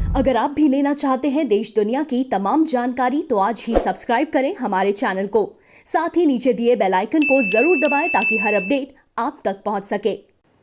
अगर आप भी लेना चाहते हैं देश दुनिया की तमाम जानकारी तो आज ही सब्सक्राइब करें हमारे चैनल को। साथ ही नीचे दिए बेल आइकन को जरूर दबाएं ताकि हर अपडेट आप तक पहुंच सके।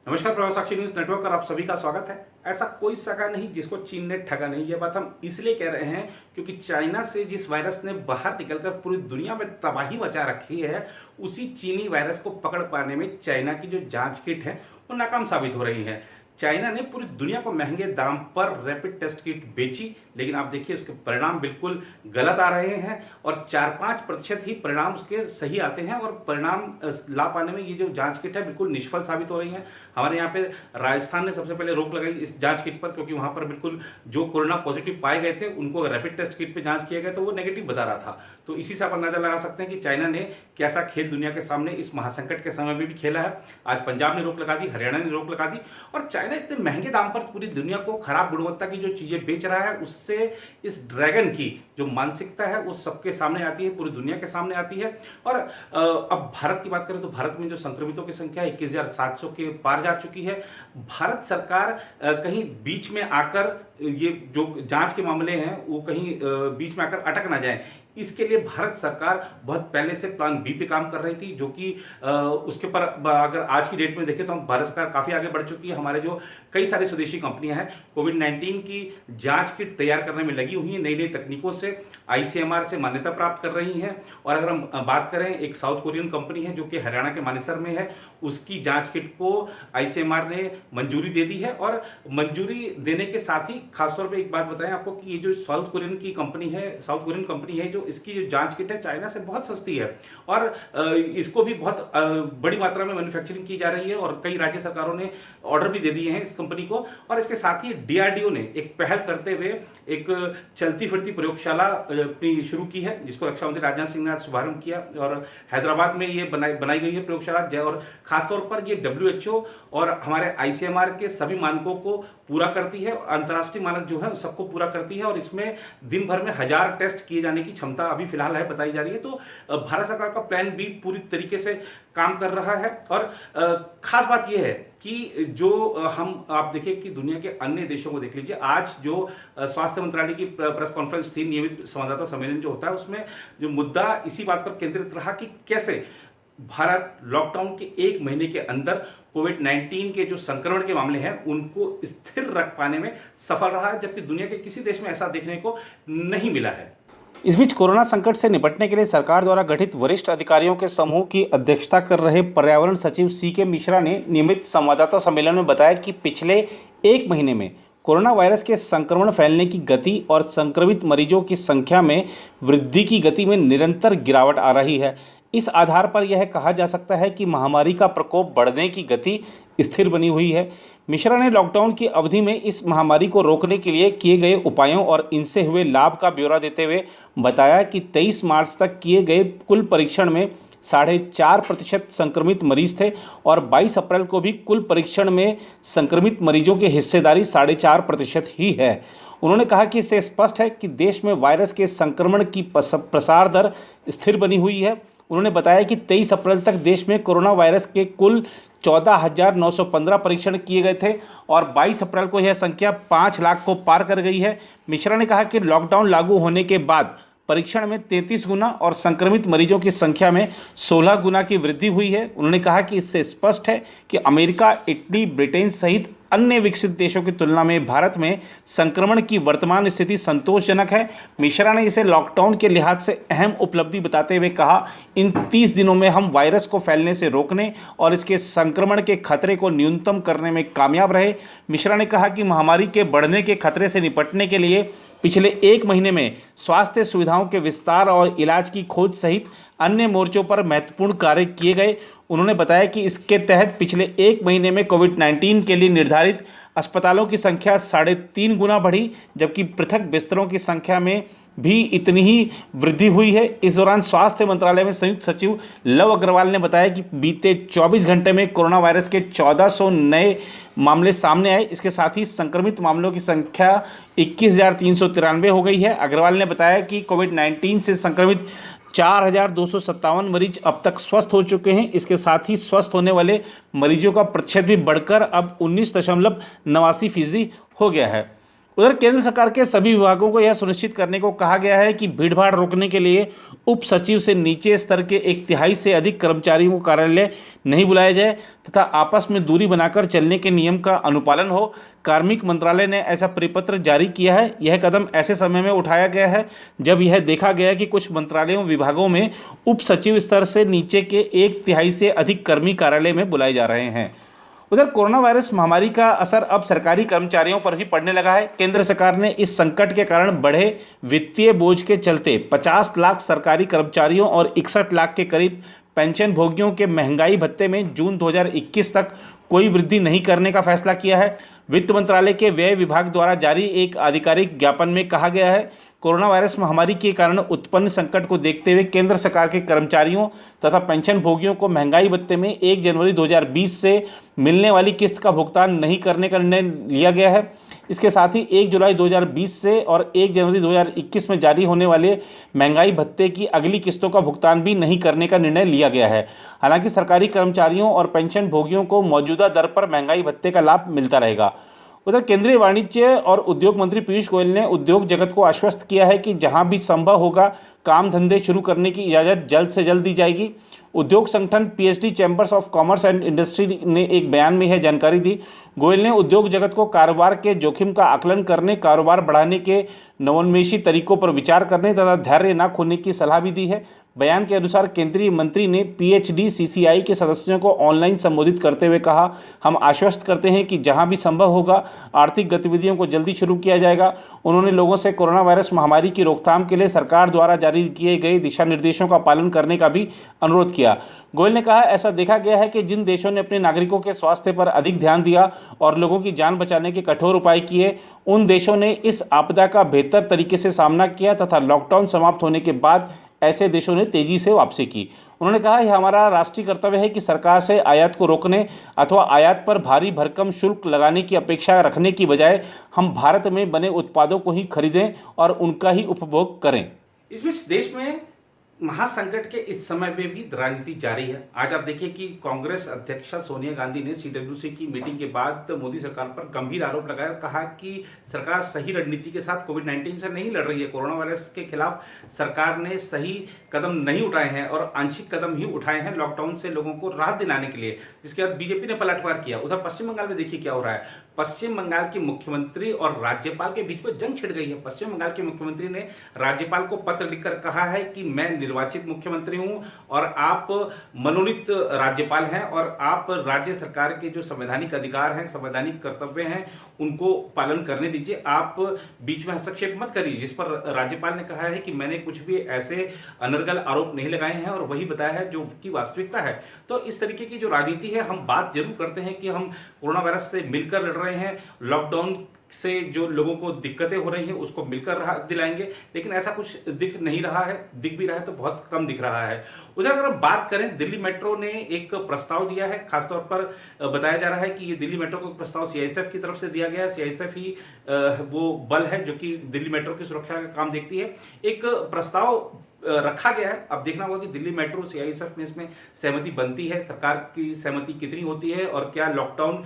नमस्कार, प्रभाव साक्षी न्यूज नेटवर्क पर आप सभी का स्वागत है। ऐसा कोई सगा नहीं जिसको चीन ने ठगा नहीं। ये बात हम इसलिए कह रहे हैं क्योंकि चाइना से जिस वायरस ने बाहर निकलकर पूरी दुनिया में तबाही मचा रखी है, उसी चीनी वायरस को पकड़ पाने में चाइना की जो जांच किट है वो नाकाम साबित हो रही है। चाइना ने पूरी दुनिया को महंगे दाम पर रैपिड टेस्ट किट बेची, लेकिन आप देखिए उसके परिणाम बिल्कुल गलत आ रहे हैं और 4-5% ही परिणाम उसके सही आते हैं और परिणाम ला पाने में ये जो जांच किट है बिल्कुल निष्फल साबित हो रही है। हमारे यहाँ पे राजस्थान ने सबसे पहले रोक लगाई इस जांच किट पर, क्योंकि वहां पर बिल्कुल जो कोरोना पॉजिटिव पाए गए थे उनको रैपिड टेस्ट किट पे जांच किया गया तो वो नेगेटिव बता रहा था। तो इसी से आप अंदाजा लगा सकते हैं कि चाइना ने कैसा खेल दुनिया के सामने इस महासंकट के समय में भी खेला है। आज पंजाब ने रोक लगा दी, हरियाणा ने रोक लगा दी और चाइना इतने महंगे दाम पर पूरी दुनिया को खराब गुणवत्ता की जो चीजें बेच रहा है, उससे इस ड्रैगन की जो मानसिकता है वो सबके सामने आती है, पूरी दुनिया के सामने आती है। और अब भारत की बात करें तो भारत में जो संक्रमितों की संख्या 21,700 के पार जा चुकी है। भारत सरकार कहीं बीच में आकर ये जो जांच के मामले हैं वो कहीं बीच में आकर अटक ना जाए, इसके लिए भारत सरकार बहुत पहले से प्लान बी पे काम कर रही थी, जो कि उसके पर अगर आज की डेट में देखें तो हम भारत सरकार काफी आगे बढ़ चुकी है। हमारे जो कई सारी स्वदेशी कंपनियां हैं कोविड-19 की जांच किट तैयार करने में लगी हुई हैं, नई नई तकनीकों से आईसीएमआर से मान्यता प्राप्त कर रही हैं। और अगर हम बात करें, एक साउथ कोरियन कंपनी है जो कि हरियाणा के मानेसर में है, उसकी जांच किट को आईसीएमआर ने मंजूरी दे दी है। और मंजूरी देने के साथ ही खासतौर पर एक बात बताएं आपको कि ये जो साउथ कोरियन कंपनी है जो इसकी जो जांच किट है चाइना से बहुत सस्ती है और इसको भी बहुत बड़ी मात्रा में मैन्युफैक्चरिंग की जा रही है और कई राज्य सरकारों ने ऑर्डर भी दे दिए हैं इस कंपनी को। और इसके साथ ही डीआरडीओ ने एक पहल करते हुए एक चलती फिरती प्रयोगशाला शुरू की है, जिसको रक्षा मंत्री राजनाथ सिंह ने आज शुभारंभ किया और हैदराबाद में ये बनाई गई है प्रयोगशाला। और खासतौर पर ये WHO और हमारे आईसीएमआर के सभी मानकों को पूरा करती है, अंतर्राष्ट्रीय मानक जो है सबको पूरा करती है और इसमें दिन भर में 1000 टेस्ट किए जाने की क्षमता अभी फिलहाल है बताई जा रही है। तो भारत सरकार का प्लान बी पूरी तरीके से काम कर रहा है। और खास बात यह है कि जो आप देखिए कि दुनिया के अन्य देशों को देख लीजिए, आज जो स्वास्थ्य मंत्रालय की प्रेस कॉन्फ्रेंस थी, नियमित संवाददाता सम्मेलन जो होता है, उसमें जो मुद्दा इसी बात पर केंद्रित रहा कि कैसे भारत लॉकडाउन के 1 महीने के अंदर कोविड-19 के जो संक्रमण के मामले हैं उनको स्थिर रख पाने में सफल रहा है, जबकि दुनिया के किसी देश में ऐसा देखने को नहीं मिला है। इस बीच कोरोना संकट से निपटने के लिए सरकार द्वारा गठित वरिष्ठ अधिकारियों के समूह की अध्यक्षता कर रहे पर्यावरण सचिव CK मिश्रा ने नियमित संवाददाता सम्मेलन में बताया कि पिछले 1 महीने में कोरोना वायरस के संक्रमण फैलने की गति और संक्रमित मरीजों की संख्या में वृद्धि की गति में निरंतर गिरावट आ रही है। इस आधार पर यह कहा जा सकता है कि महामारी का प्रकोप बढ़ने की गति स्थिर बनी हुई है। मिश्रा ने लॉकडाउन की अवधि में इस महामारी को रोकने के लिए किए गए उपायों और इनसे हुए लाभ का ब्यौरा देते हुए बताया कि 23 मार्च तक किए गए कुल परीक्षण में 4.5% संक्रमित मरीज थे और 22 अप्रैल को भी कुल परीक्षण में संक्रमित मरीजों की हिस्सेदारी 4.5% ही है। उन्होंने कहा कि इससे स्पष्ट है कि देश में वायरस के संक्रमण की प्रसार दर स्थिर बनी हुई है। उन्होंने बताया कि 23 अप्रैल तक देश में कोरोना वायरस के कुल 14,915 परीक्षण किए गए थे और 22 अप्रैल को यह संख्या 5 लाख को पार कर गई है। मिश्रा ने कहा कि लॉकडाउन लागू होने के बाद परीक्षण में 33 गुना और संक्रमित मरीजों की संख्या में 16 गुना की वृद्धि हुई है। उन्होंने कहा कि इससे स्पष्ट है कि अमेरिका, इटली, ब्रिटेन सहित अन्य विकसित देशों की तुलना में भारत में संक्रमण की वर्तमान स्थिति संतोषजनक है। मिश्रा ने इसे लॉकडाउन के लिहाज से अहम उपलब्धि बताते हुए कहा, इन 30 दिनों में हम वायरस को फैलने से रोकने और इसके संक्रमण के खतरे को न्यूनतम करने में कामयाब रहे। मिश्रा ने कहा कि महामारी के बढ़ने के खतरे से निपटने के लिए पिछले 1 महीने में स्वास्थ्य सुविधाओं के विस्तार और इलाज की खोज सहित अन्य मोर्चों पर महत्वपूर्ण कार्य किए गए। उन्होंने बताया कि इसके तहत पिछले 1 महीने में कोविड-19 के लिए निर्धारित अस्पतालों की संख्या 3.5 गुना बढ़ी, जबकि पृथक बिस्तरों की संख्या में भी इतनी ही वृद्धि हुई है। इस दौरान स्वास्थ्य मंत्रालय में संयुक्त सचिव लव अग्रवाल ने बताया कि बीते 24 घंटे में कोरोना वायरस के 1400 नए मामले सामने आए। इसके साथ ही संक्रमित मामलों की संख्या 21,393 हो गई है। अग्रवाल ने बताया कि कोविड-19 से संक्रमित 4,257 मरीज अब तक स्वस्थ हो चुके हैं। इसके साथ ही स्वस्थ होने वाले मरीजों का प्रतिशत भी बढ़कर अब 19.89% हो गया है। उधर केंद्र सरकार के सभी विभागों को यह सुनिश्चित करने को कहा गया है कि भीड़भाड़ रोकने के लिए उप सचिव से नीचे स्तर के 1/3 से अधिक कर्मचारियों को कार्यालय नहीं बुलाया जाए तथा आपस में दूरी बनाकर चलने के नियम का अनुपालन हो। कार्मिक मंत्रालय ने ऐसा परिपत्र जारी किया है। यह कदम ऐसे समय में उठाया गया है जब यह देखा गया कि कुछ मंत्रालयों विभागों में उप सचिव स्तर से नीचे के 1/3 से अधिक कर्मी कार्यालय में बुलाए जा रहे हैं। उधर कोरोना वायरस महामारी का असर अब सरकारी कर्मचारियों पर भी पड़ने लगा है। केंद्र सरकार ने इस संकट के कारण बढ़े वित्तीय बोझ के चलते 50 लाख सरकारी कर्मचारियों और 61 लाख के करीब पेंशन भोगियों के महंगाई भत्ते में जून 2021 तक कोई वृद्धि नहीं करने का फैसला किया है। वित्त मंत्रालय के व्यय विभाग द्वारा जारी एक आधिकारिक ज्ञापन में कहा गया है, कोरोना वायरस महामारी के कारण उत्पन्न संकट को देखते हुए केंद्र सरकार के कर्मचारियों तथा पेंशन भोगियों को महंगाई भत्ते में 1 जनवरी 2020 से मिलने वाली किस्त का भुगतान नहीं करने का निर्णय लिया गया है। इसके साथ ही 1 जुलाई 2020 से और 1 जनवरी 2021 में जारी होने वाले महंगाई भत्ते की अगली किस्तों का भुगतान भी नहीं करने का निर्णय लिया गया है। हालांकि सरकारी कर्मचारियों और पेंशन भोगियों को मौजूदा दर पर महंगाई भत्ते का लाभ मिलता रहेगा। उधर केंद्रीय वाणिज्य और उद्योग मंत्री पीयूष गोयल ने उद्योग जगत को आश्वस्त किया है कि जहां भी संभव होगा काम धंधे शुरू करने की इजाज़त जल्द से जल्द दी जाएगी। उद्योग संगठन PhD chambers of commerce and industry ने एक बयान में यह जानकारी दी। गोयल ने उद्योग जगत को कारोबार के जोखिम का आकलन करने, कारोबार बढ़ाने के नवोन्मेषी तरीकों पर विचार करने तथा धैर्य न खोने की सलाह भी दी है। बयान के अनुसार केंद्रीय मंत्री ने पीएचडी सीसीआई के सदस्यों को ऑनलाइन संबोधित करते हुए कहा, हम आश्वस्त करते हैं कि जहां भी संभव होगा आर्थिक गतिविधियों को जल्दी शुरू किया जाएगा। उन्होंने लोगों से कोरोना वायरस महामारी की रोकथाम के लिए सरकार द्वारा जारी किए गए दिशा निर्देशों का पालन करने का भी अनुरोध किया। गोयल ने कहा, ऐसा देखा गया है कि जिन देशों ने अपने नागरिकों के स्वास्थ्य पर अधिक ध्यान दिया और लोगों की जान बचाने के कठोर उपाय किए, उन देशों ने इस आपदा का बेहतर तरीके से सामना किया तथा लॉकडाउन समाप्त होने के बाद ऐसे देशों ने तेजी से वापसी की। उन्होंने कहा, यह हमारा राष्ट्रीय कर्तव्य है कि सरकार से आयात को रोकने अथवा आयात पर भारी भरकम शुल्क लगाने की अपेक्षा रखने की बजाय हम भारत में बने उत्पादों को ही खरीदें और उनका ही उपभोग करें। इस बीच देश में महासंकट के इस समय में भी राजनीति जारी है। आज आप देखिए कि कांग्रेस अध्यक्षा सोनिया गांधी ने सीडब्ल्यूसी की मीटिंग के बाद मोदी सरकार पर गंभीर आरोप लगाया, कहा कि सरकार सही रणनीति के साथ कोविड-19 से नहीं लड़ रही है। कोरोना वायरस के खिलाफ सरकार ने सही कदम नहीं उठाए हैं और आंशिक कदम ही उठाए हैं लॉकडाउन से लोगों को राहत दिलाने के लिए, जिसके बाद बीजेपी ने पलटवार किया। उधर पश्चिम बंगाल में देखिए क्या हो रहा है। पश्चिम बंगाल के मुख्यमंत्री और राज्यपाल के बीच में जंग छिड़ गई है। पश्चिम बंगाल के मुख्यमंत्री ने राज्यपाल को पत्र लिखकर कहा है कि मैं निर्वाचित मुख्यमंत्री हूं और आप मनोनीत राज्यपाल हैं और आप राज्य सरकार के जो संवैधानिक अधिकार हैं, संवैधानिक कर्तव्य हैं, उनको पालन करने दीजिए, आप बीच में हस्तक्षेप मत करिए। जिस पर राज्यपाल ने कहा है कि मैंने कुछ भी ऐसे अनर्गल आरोप नहीं लगाए हैं और वही बताया है जो की वास्तविकता है। तो इस तरीके की जो राजनीति है, हम बात जरूर करते हैं कि हम कोरोना वायरस से मिलकर लड़ रहे हैं, लॉकडाउन से जो लोगों को दिक्कतें हो रही हैं उसको मिलकर राहत दिलाएंगे, लेकिन ऐसा कुछ दिख नहीं रहा है। दिख भी रहा है तो बहुत कम दिख रहा है। उधर अगर हम बात करें, दिल्ली मेट्रो ने एक प्रस्ताव दिया है। खासतौर पर बताया जा रहा है कि ये दिल्ली मेट्रो को प्रस्ताव सीआईएसएफ की तरफ से दिया गया है। सीआईएसएफ ही वो बल है जो कि दिल्ली मेट्रो की सुरक्षा का काम देखती है। एक प्रस्ताव रखा गया है। अब देखना होगा कि दिल्ली मेट्रो सीआईएसएफ में इसमें सहमति बनती है, सरकार की सहमति कितनी होती है और क्या लॉकडाउन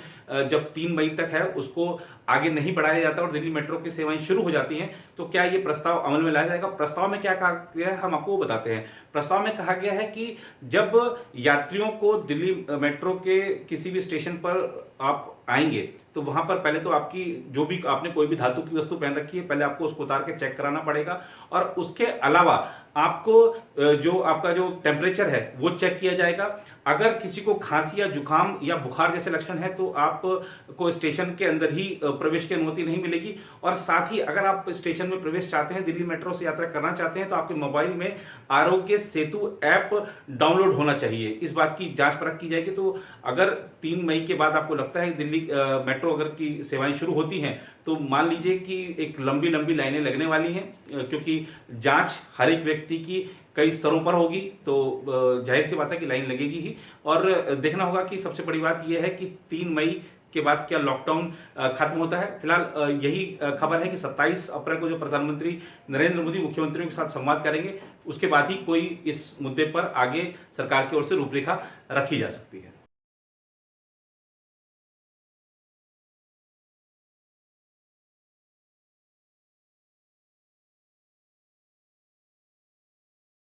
जब 3 मई तक है उसको आगे नहीं बढ़ाया जाता और दिल्ली मेट्रो की सेवाएं शुरू हो जाती हैं तो क्या ये प्रस्ताव अमल में लाया जाएगा। प्रस्ताव में क्या कहा गया है हम आपको बताते हैं। प्रस्ताव में कहा गया है कि जब यात्रियों को दिल्ली मेट्रो के किसी भी स्टेशन पर आप आएंगे तो वहां पर पहले तो आपकी जो भी आपने कोई भी धातु की वस्तु पहन रखी है, पहले आपको उसको उतार के चेक कराना पड़ेगा और उसके अलावा आपको जो आपका जो टेम्परेचर है वो चेक किया जाएगा। अगर किसी को खांसी या जुकाम या बुखार जैसे लक्षण है तो आपको स्टेशन के अंदर ही प्रवेश की अनुमति नहीं मिलेगी। और साथ ही अगर आप स्टेशन में प्रवेश चाहते हैं, दिल्ली मेट्रो से यात्रा करना चाहते हैं तो आपके मोबाइल में आरोग्य सेतु ऐप डाउनलोड होना चाहिए। इस बात की जांच परख की जाएगी। तो अगर 3 मई के बाद आपको लगता है दिल्ली मेट्रो अगर की सेवाएं शुरू होती हैं तो मान लीजिए कि एक लंबी लंबी लाइनें लगने वाली हैं, क्योंकि जांच हर एक व्यक्ति की कई स्तरों पर होगी तो जाहिर सी बात है कि लाइन लगेगी ही। और देखना होगा कि सबसे बड़ी बात यह है कि 3 मई के बाद क्या लॉकडाउन खत्म होता है। फिलहाल यही खबर है कि 27 अप्रैल को जो प्रधानमंत्री नरेंद्र मोदी मुख्यमंत्रियों के साथ संवाद करेंगे उसके बाद ही कोई इस मुद्दे पर आगे सरकार की ओर से रूपरेखा रखी जा सकती है।